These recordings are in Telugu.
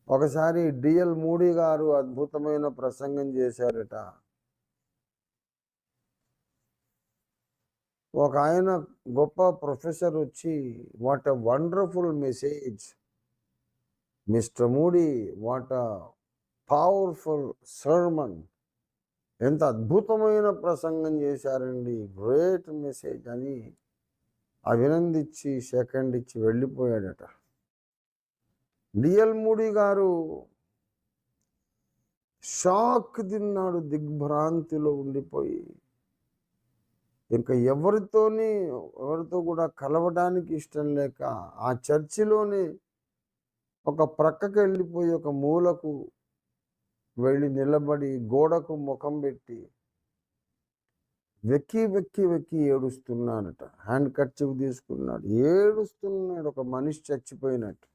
ఒకసారి డిఎల్ మూడీ గారు అద్భుతమైన ప్రసంగం చేశారట. ఒక ఆయన గొప్ప ప్రొఫెసర్ వచ్చి, what a wonderful message mister moody, what a powerful sermon, ఎంత అద్భుతమైన ప్రసంగం చేశారండి, గ్రేట్ మెసేజ్ అని అభినందించి సెకండ్ ఇచ్చి వెళ్ళిపోయాడట. డిఎల్ మూడీ గారు షాక్ తిన్నాడు, దిగ్భ్రాంతిలో ఉండిపోయి ఇంకా ఎవరితో కూడా కలవడానికి ఇష్టం లేక ఆ చర్చిలోనే ఒక ప్రక్కకి వెళ్ళిపోయి ఒక మూలకు వెళ్ళి నిలబడి గోడకు ముఖం పెట్టి వెక్కి వెక్కి వెక్కి ఏడుస్తున్నాడట. హ్యాండ్ కర్చీఫ్ తీసుకున్నాడు, ఏడుస్తున్నాడు, ఒక మనిషి చచ్చిపోయినట్టు.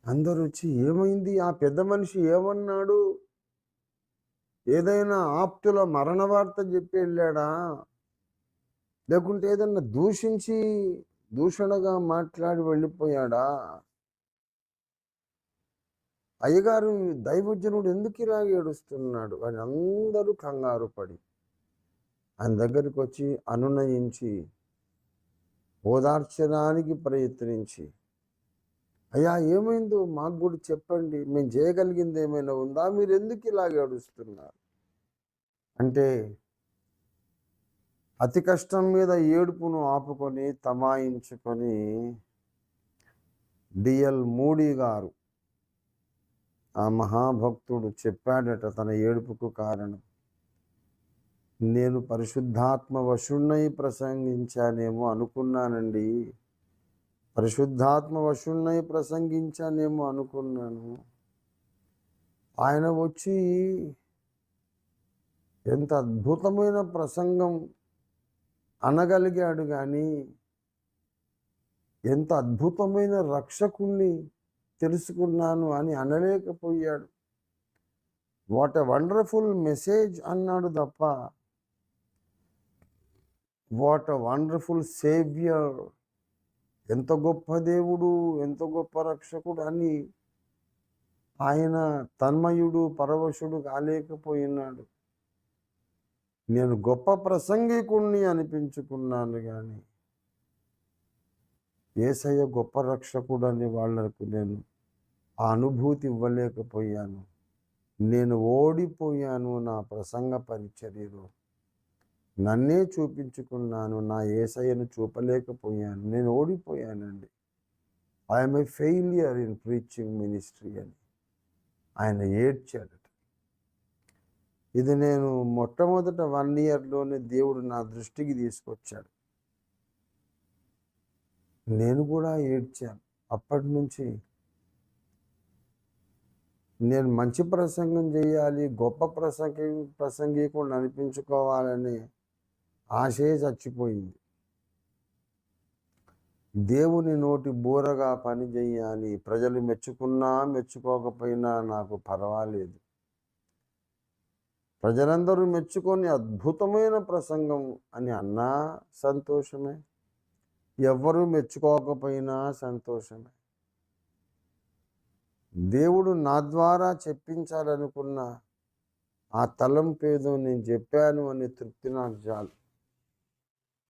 అందరూ వచ్చి, ఏమైంది, ఆ పెద్ద మనిషి ఏమన్నాడు, ఏదైనా ఆప్తుల మరణ వార్త చెప్పి వెళ్ళాడా, లేకుంటే ఏదన్నా దూషణగా మాట్లాడి వెళ్ళిపోయాడా, అయ్యగారు దైవజనుడు ఎందుకు ఇలా ఏడుస్తున్నాడు అని అందరూ కంగారు పడి ఆయన దగ్గరికి వచ్చి అనునయించి ఓదార్చడానికి ప్రయత్నించి, అయ్యా ఏమైందో మాకు కూడా చెప్పండి, మేము చేయగలిగింది ఏమైనా ఉందా, మీరు ఎందుకు ఇలా ఏడుస్తున్నారు అంటే అతి కష్టం మీద ఏడుపును ఆపుకొని తమాయించుకొని డిఎల్ మూడీ గారు, ఆ మహాభక్తుడు చెప్పాడట తన ఏడుపుకు కారణం. నేను పరిశుద్ధాత్మ వశుణ్ణై ప్రసంగించానేమో అనుకున్నానండి, పరిశుద్ధాత్మ వశుణ్ణై ప్రసంగించానేమో అనుకున్నాను. ఆయన వచ్చి ఎంత అద్భుతమైన ప్రసంగం అనగలిగాడు, కానీ ఎంత అద్భుతమైన రక్షకుణ్ణి తెలుసుకున్నాను అని అనలేకపోయాడు. వాట్ ఎ వండర్ఫుల్ మెసేజ్ అన్నాడు తప్ప వాట్ ఎ వండర్ఫుల్ సేవియర్, ఎంత గొప్ప దేవుడు, ఎంత గొప్ప రక్షకుడు అని ఆయన తన్మయుడు పరవశుడు కాలేకపోయినాడు. నేను గొప్ప ప్రసంగికుణ్ణి అనిపించుకున్నాను, కానీ యేసయ్య గొప్ప రక్షకుడు అని వాళ్లకు నేను ఆ అనుభూతి ఇవ్వలేకపోయాను. నేను ఓడిపోయాను, నా ప్రసంగ పరిచర్యలో నన్నే చూపించుకున్నాను, నా యేసయ్యను చూపలేకపోయాను, నేను ఓడిపోయానండి. I am a failure in preaching ministry అని ఆయన ఏడ్చాడట. ఇది నేను మొట్టమొదట 1 ఇయర్లోనే దేవుడు నా దృష్టికి తీసుకొచ్చాడు. నేను కూడా ఏడ్చాను. అప్పటి నుంచి నేను మంచి ప్రసంగం చేయాలి, గొప్ప ప్రసంగికుడిని అనిపించుకోవాలని ఆశే చచ్చిపోయింది. దేవుని నోటి బూరగా పని చేయాలి, ప్రజలు మెచ్చుకున్నా మెచ్చుకోకపోయినా నాకు పర్వాలేదు, ప్రజలందరూ మెచ్చుకొని అద్భుతమైన ప్రసంగం అని అన్నా సంతోషమే, ఎవ్వరూ మెచ్చుకోకపోయినా సంతోషమే. దేవుడు నా ద్వారా చెప్పించాలనుకున్న ఆ తలంపేదో నేను చెప్పాను అనే తృప్తి నాకు చాలు.